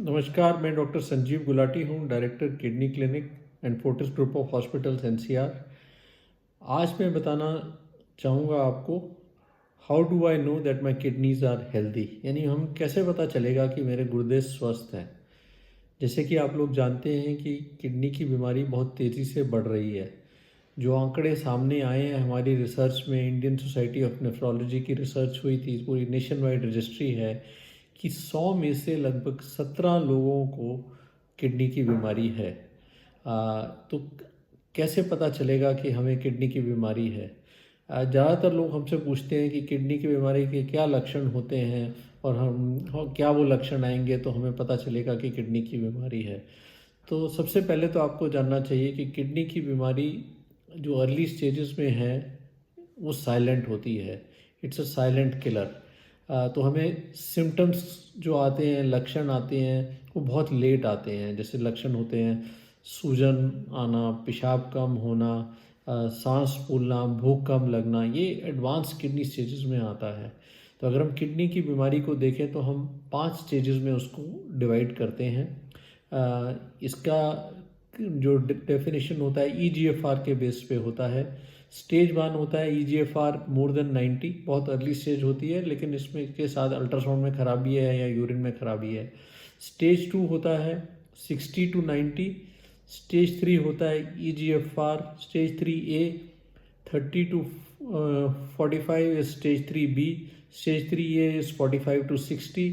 नमस्कार, मैं डॉक्टर संजीव गुलाटी हूँ, director kidney clinic and Fortis group of hospitals NCR. आज मैं बताना चाहूँगा आपको how do I know that my kidneys are healthy, यानी हम कैसे पता चलेगा कि मेरे गुर्दे स्वस्थ हैं। जैसे कि आप लोग जानते हैं कि किडनी की बीमारी बहुत तेज़ी से बढ़ रही है। जो आंकड़े सामने आए हैं हमारी रिसर्च में, इंडियन सोसाइटी ऑफ नेफ्रोलॉजी की रिसर्च हुई थी, पूरी नेशन वाइड रजिस्ट्री है कि 100 में से लगभग 17 लोगों को किडनी की बीमारी है। तो कैसे पता चलेगा कि हमें किडनी की बीमारी है? ज़्यादातर लोग हमसे पूछते हैं कि किडनी की बीमारी के क्या लक्षण होते हैं और क्या वो लक्षण आएंगे तो हमें पता चलेगा कि किडनी की बीमारी है। तो सबसे पहले तो आपको जानना चाहिए कि किडनी की बीमारी जो अर्ली स्टेजेस में है वो साइलेंट होती है। It's a silent killer. तो हमें सिम्टम्स जो आते हैं, लक्षण आते हैं, वो बहुत लेट आते हैं। जैसे लक्षण होते हैं सूजन आना, पेशाब कम होना, सांस फूलना, भूख कम लगना, ये एडवांस किडनी स्टेजेस में आता है। तो अगर हम किडनी की बीमारी को देखें तो हम 5 स्टेजेस में उसको डिवाइड करते हैं। इसका जो डेफिनेशन होता है ईजीएफआर के बेस पे होता है। स्टेज 1 होता है ईजीएफआर मोर देन 90, बहुत अर्ली स्टेज होती है, लेकिन इसमें के साथ अल्ट्रासाउंड में खराबी है या यूरिन में खराबी है। स्टेज 2 होता है 60 टू 90। स्टेज 3 होता है eGFR stage 3A 30 to 45 is stage 3B, stage 3A is 45 to 60,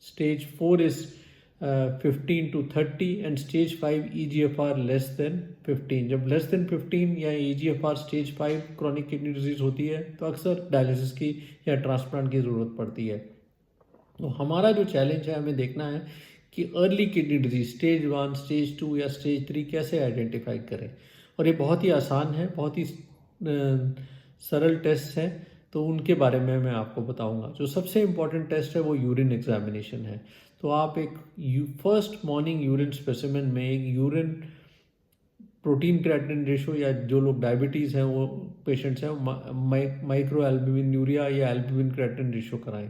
stage 4 is 15 to 30 and stage 5 EGFR less than 15। जब less than 15 या EGFR stage 5 chronic kidney disease होती है तो अक्सर डायलिसिस की या ट्रांसप्लांट की ज़रूरत पड़ती है। तो हमारा जो चैलेंज है, हमें देखना है कि early kidney disease stage 1, stage 2 या स्टेज 3 कैसे आइडेंटिफाई करें। और ये बहुत ही आसान है, बहुत ही सरल टेस्ट हैं, तो उनके बारे में मैं आपको बताऊंगा। जो सबसे इम्पॉर्टेंट टेस्ट है वो यूरिन एग्जामिनेशन है। तो आप एक फर्स्ट मॉर्निंग यूरिन स्पेसिमेन में एक यूरिन प्रोटीन क्रिएटिनिन रेशो, या जो लोग डायबिटीज़ हैं वो पेशेंट्स हैं, माइक्रो एल्बुमिन यूरिया या एल्बुमिन क्रिएटिनिन रेशो कराएं।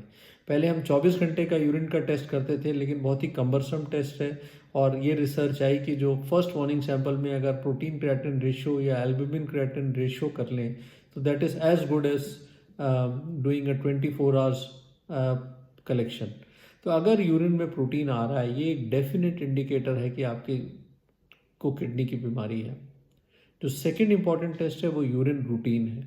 पहले हम 24 घंटे का यूरिन का टेस्ट करते थे, लेकिन बहुत ही कम्बरसम टेस्ट है। और ये रिसर्च आई कि जो फर्स्ट मॉर्निंग सैंपल में अगर प्रोटीन क्रिएटिनिन रेशो या एल्बुमिन क्रिएटिनिन रेशो कर लें तो that is as good as doing a 24 hours collection. तो अगर यूरिन में प्रोटीन आ रहा है, ये एक डेफिनेट इंडिकेटर है कि आपके को किडनी की बीमारी है। जो सेकंड इंपॉर्टेंट टेस्ट है वो यूरिन रूटीन है।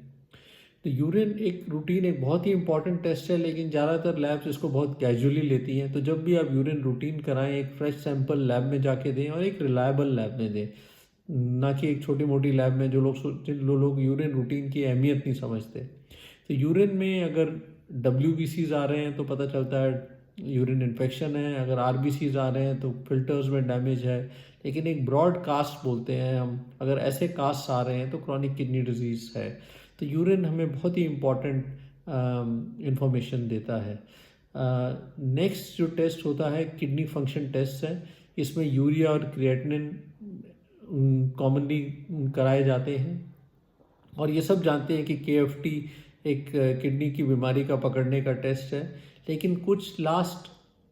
तो यूरिन एक रूटीन एक बहुत ही इंपॉर्टेंट टेस्ट है, लेकिन ज़्यादातर लैब्स इसको बहुत कैजुअली लेती हैं। तो जब भी आप यूरिन रूटीन कराएं, एक फ्रेश सैंपल लैब में जाके दें और एक रिलायबल लैब में दें, ना कि एक छोटी मोटी लैब में जो लोग यूरिन रूटीन की अहमियत नहीं समझते। तो यूरिन में अगर WBCs आ रहे हैं तो पता चलता है यूरिन इन्फेक्शन है, अगर RBCs आ रहे हैं तो फिल्टर्स में डैमेज है। लेकिन एक ब्रॉड कास्ट बोलते हैं हम, अगर ऐसे कास्ट आ रहे हैं तो क्रॉनिक किडनी डिजीज़ है। तो यूरिन हमें बहुत ही इम्पॉर्टेंट इंफॉर्मेशन देता है। नेक्स्ट जो टेस्ट होता है किडनी फंक्शन टेस्ट है। इसमें यूरिया और क्रिएटिनिन कॉमनली कराए जाते हैं। और ये सब जानते हैं कि KFT एक किडनी की बीमारी का पकड़ने का टेस्ट है। लेकिन कुछ लास्ट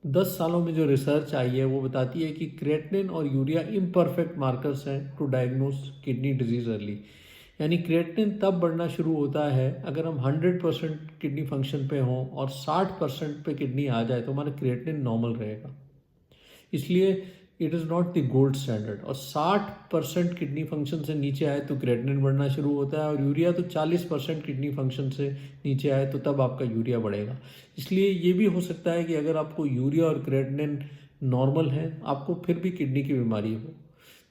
10 सालों में जो रिसर्च आई है वो बताती है कि क्रिएटिनिन और यूरिया इम्परफेक्ट मार्कर्स हैं to diagnose kidney disease early. यानी क्रिएटिनिन तब बढ़ना शुरू होता है अगर हम 100% किडनी फंक्शन पे हों और 60% पे किडनी आ जाए तो हमारा क्रिएटिनिन नॉर्मल रहेगा। इसलिए it is not the gold standard. और 60% किडनी फंक्शन से नीचे आए तो क्रिएटिनिन बढ़ना शुरू होता है, और यूरिया तो 40% किडनी फंक्शन से नीचे आए तो तब आपका यूरिया बढ़ेगा। इसलिए ये भी हो सकता है कि अगर आपको यूरिया और क्रिएटिनिन नॉर्मल है, आपको फिर भी किडनी की बीमारी हो।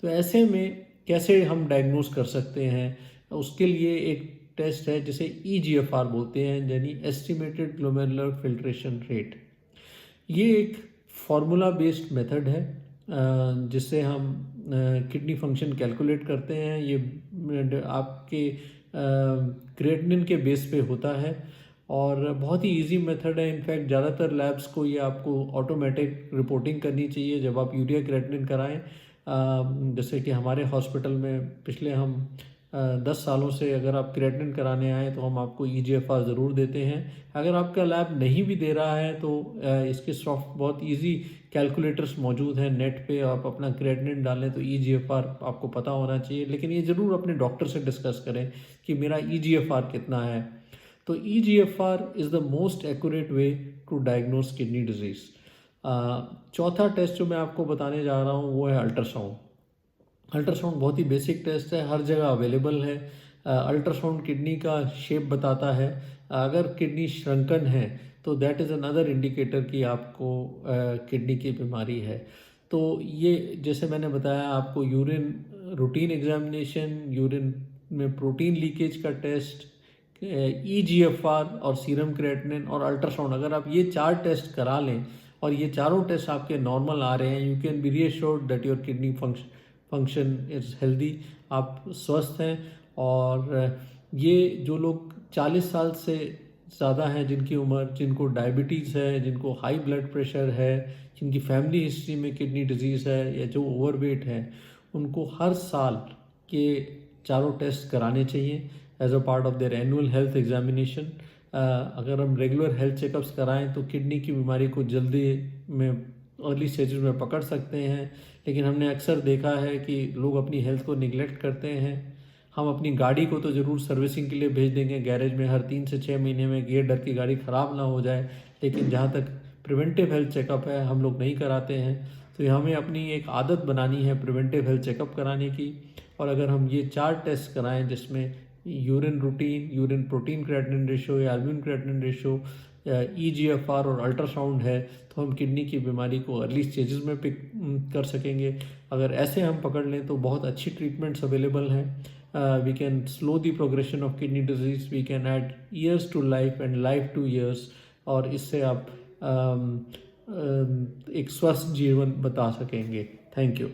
तो ऐसे में कैसे हम डायग्नोस कर सकते हैं? उसके लिए एक टेस्ट है जिसे EGFR बोलते हैं, यानी एस्टिमेटेड ग्लोमेरुलर फिल्ट्रेशन रेट। ये एक फार्मूला बेस्ड मेथड है जिससे हम किडनी फंक्शन कैलकुलेट करते हैं। ये आपके क्रिएटिनिन के बेस पे होता है और बहुत ही इजी मेथड है। इनफैक्ट ज़्यादातर लैब्स को ये आपको ऑटोमेटिक रिपोर्टिंग करनी चाहिए जब आप यूरिया क्रिएटिनिन कराएं। जैसे कि हमारे हॉस्पिटल में पिछले हम 10 सालों से अगर आप क्रिएटिनिन कराने आए तो हम आपको EGFR ज़रूर देते हैं। अगर आपका लैब नहीं भी दे रहा है तो इसके सॉफ्ट बहुत इजी कैलकुलेटर्स मौजूद हैं नेट पे, आप अपना क्रेडिट डालें तो EGFR आपको पता होना चाहिए, लेकिन ये ज़रूर अपने डॉक्टर से डिस्कस करें कि मेरा EGFR कितना है। तो EGFR is the most accurate way to diagnose kidney disease. चौथा टेस्ट जो मैं आपको बताने जा रहा हूँ वो है अल्ट्रासाउंड। अल्ट्रासाउंड बहुत ही बेसिक टेस्ट है, हर जगह अवेलेबल है। अल्ट्रासाउंड किडनी का शेप बताता है। अगर किडनी श्रंकन है तो दैट इज़ अनदर इंडिकेटर कि आपको किडनी की बीमारी है। तो ये जैसे मैंने बताया आपको, यूरिन रूटीन एग्जामिनेशन, यूरिन में प्रोटीन लीकेज का टेस्ट, EGFR और सीरम क्रेटिनिन और अल्ट्रासाउंड, अगर आप ये 4 टेस्ट करा लें और ये चारों टेस्ट आपके नॉर्मल आ रहे हैं, you can be reassured that your kidney function is healthy, आप स्वस्थ हैं। और ये जो लोग 40 साल से ज़्यादा हैं जिनकी उम्र, जिनको डायबिटीज़ है, जिनको हाई ब्लड प्रेशर है, जिनकी फैमिली हिस्ट्री में किडनी डिजीज़ है या जो ओवरवेट है, उनको हर साल के चारों टेस्ट कराने चाहिए as a part of their annual health examination. अगर हम रेगुलर हेल्थ चेकअप्स कराएं तो किडनी की बीमारी को जल्दी में अर्ली स्टेजेस में पकड़ सकते हैं। लेकिन हमने अक्सर देखा है कि लोग अपनी हेल्थ को निगलेक्ट करते हैं। हम अपनी गाड़ी को तो ज़रूर सर्विसिंग के लिए भेज देंगे गैरेज में हर 3 से 6 महीने में, गियर डर की गाड़ी ख़राब ना हो जाए, लेकिन जहाँ तक प्रिवेंटिव हेल्थ चेकअप है हम लोग नहीं कराते हैं। तो हमें अपनी एक आदत बनानी है प्रिवेंटिव हेल्थ चेकअप कराने की। और अगर हम ये 4 टेस्ट कराएं जिसमें urine routine, urine protein creatinine ratio या एल्ब्यूमिन क्रेटिनिन रेशो, EGFR और अल्ट्रासाउंड है, तो हम किडनी की बीमारी को अर्ली स्टेजेस में पिक कर सकेंगे। अगर ऐसे हम पकड़ लें तो बहुत अच्छी ट्रीटमेंट्स अवेलेबल हैं। We can slow the progression of kidney disease, we can add years to life and life to years, और इससे आप एक स्वस्थ जीवन बता सकेंगे। Thank you.